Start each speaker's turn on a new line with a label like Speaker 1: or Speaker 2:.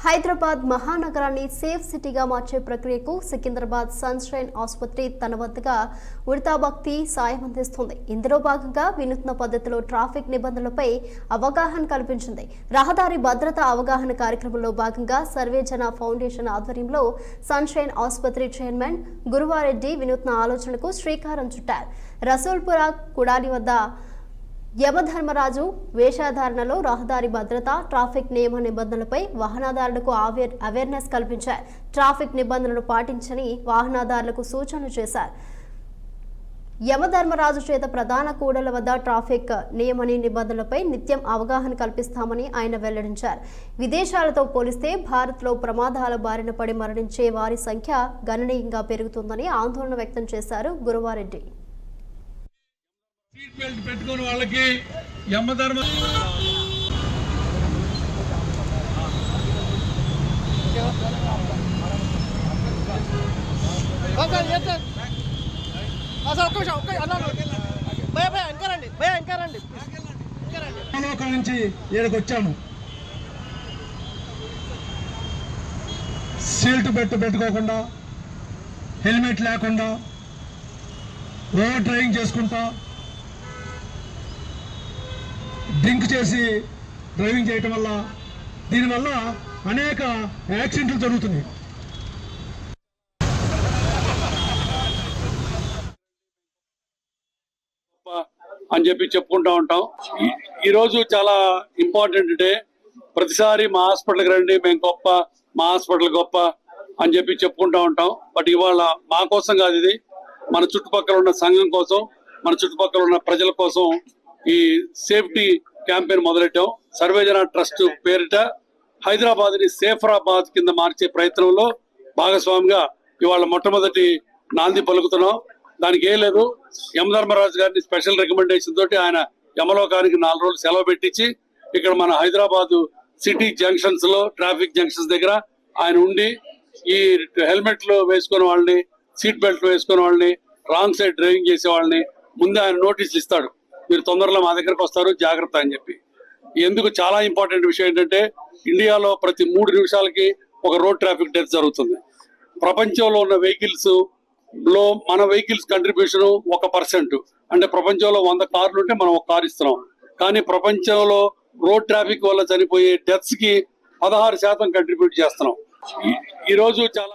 Speaker 1: Hyderabad మహానగరాన్ని safe సిటీగా మార్చే ప్రక్రియకు సికింద్రాబాద్ సన్షైన్ ఆసుపత్రి తన వద్దగా ఉడతాభక్తి సాయం అందిస్తుంది. ఇందులో భాగంగా వినూత్న పద్ధతిలో ట్రాఫిక్ నిబంధనలపై అవగాహన కల్పించింది. రహదారి భద్రత అవగాహన కార్యక్రమంలో భాగంగా సర్వేజన ఫౌండేషన్ ఆధ్వర్యంలో సన్షైన్ ఆసుపత్రి చైర్మన్ గురువారెడ్డి వినూత్న ఆలోచనకు శ్రీకారం చుట్టారు. రసూల్పుర కుడాలి వద్ద యమధర్మరాజు వేషధారణలో రహదారి భద్రత, ట్రాఫిక్ నియమ నిబంధనలపై వాహనదారులకు అవేర్నెస్ కల్పించారు. ట్రాఫిక్ నిబంధనలు పాటించని వాహనదారులకు సూచనలు చేశారు. యమధర్మరాజు చేత ప్రధాన కూడల వద్ద ట్రాఫిక్ నియమ నిబంధనలపై నిత్యం అవగాహన కల్పిస్తామని ఆయన వెల్లడించారు. విదేశాలతో పోలిస్తే భారత్లో ప్రమాదాల బారిన పడి మరణించే వారి సంఖ్య గణనీయంగా పెరుగుతుందని ఆందోళన వ్యక్తం చేశారు గురువారెడ్డి.
Speaker 2: సీట్ బెల్ట్ పెట్టుకుని వాళ్ళకి యమధర్మ నుంచి ఇక్కడికి వచ్చాము. సీట్ బెల్ట్ పెట్టుకోకుండా, హెల్మెట్ లేకుండా, ఓవర్ డ్రైవింగ్ చేసుకుంటా, డ్రింక్ చేసి డ్రైవింగ్ చేయటం వల్ల దీనివల్ల అనేక యాక్సిడెంట్లు జరుగుతున్నాయి. అని చెప్పి చెప్పుకుంటా ఉంటాం. ఈరోజు చాలా ఇంపార్టెంట్ డే. ప్రతిసారి మా హాస్పిటల్కి రండి, మేము గొప్ప, మా హాస్పిటల్ గొప్ప అని చెప్పి చెప్పుకుంటా ఉంటాం. బట్ ఇవాళ మా కోసం కాదు, ఇది మన చుట్టుపక్కల ఉన్న సంఘం కోసం, మన చుట్టుపక్కల ఉన్న ప్రజల కోసం ఈ సేఫ్టీ క్యాంపెయిన్ మొదలెట్టాం. సర్వేజన ట్రస్ట్ పేరిట హైదరాబాద్ ని సేఫరాబాద్ కింద మార్చే ప్రయత్నంలో భాగస్వామిగా ఇవాళ మొట్టమొదటి నాంది పలుకుతున్నాం. దానికి ఏం లేదు, యమధర్మరాజు గారిని స్పెషల్ రికమెండేషన్ తోటి ఆయన యమలోకానికి 4 రోజులు సెలవు పెట్టించి ఇక్కడ మన హైదరాబాద్ సిటీ జంక్షన్స్ లో, ట్రాఫిక్ జంక్షన్స్ దగ్గర ఆయన ఉండి ఈ హెల్మెట్లు వేసుకునే వాళ్ళని, సీట్ బెల్ట్ వేసుకునే వాళ్ళని, రాంగ్ సైడ్ డ్రైవింగ్ చేసే వాళ్ళని ముందే ఆయన నోటీసులు ఇస్తాడు. మీరు తొందరలో మా దగ్గరకు వస్తారు, జాగ్రత్త అని చెప్పి. ఎందుకు చాలా ఇంపార్టెంట్ విషయం ఏంటంటే, ఇండియాలో ప్రతి 3 నిమిషాలకి ఒక రోడ్ ట్రాఫిక్ డెత్ జరుగుతుంది. ప్రపంచంలో ఉన్న వెహికల్స్ లో మన వెహికల్స్ కంట్రిబ్యూషన్ 1%. అంటే ప్రపంచంలో 100 కార్లు ఉంటే మనం 1 కారు ఇస్తున్నాం. కానీ ప్రపంచంలో రోడ్ ట్రాఫిక్ వల్ల చనిపోయే డెత్స్ కి 16% కంట్రిబ్యూట్ చేస్తున్నాం. ఈ రోజు చాలా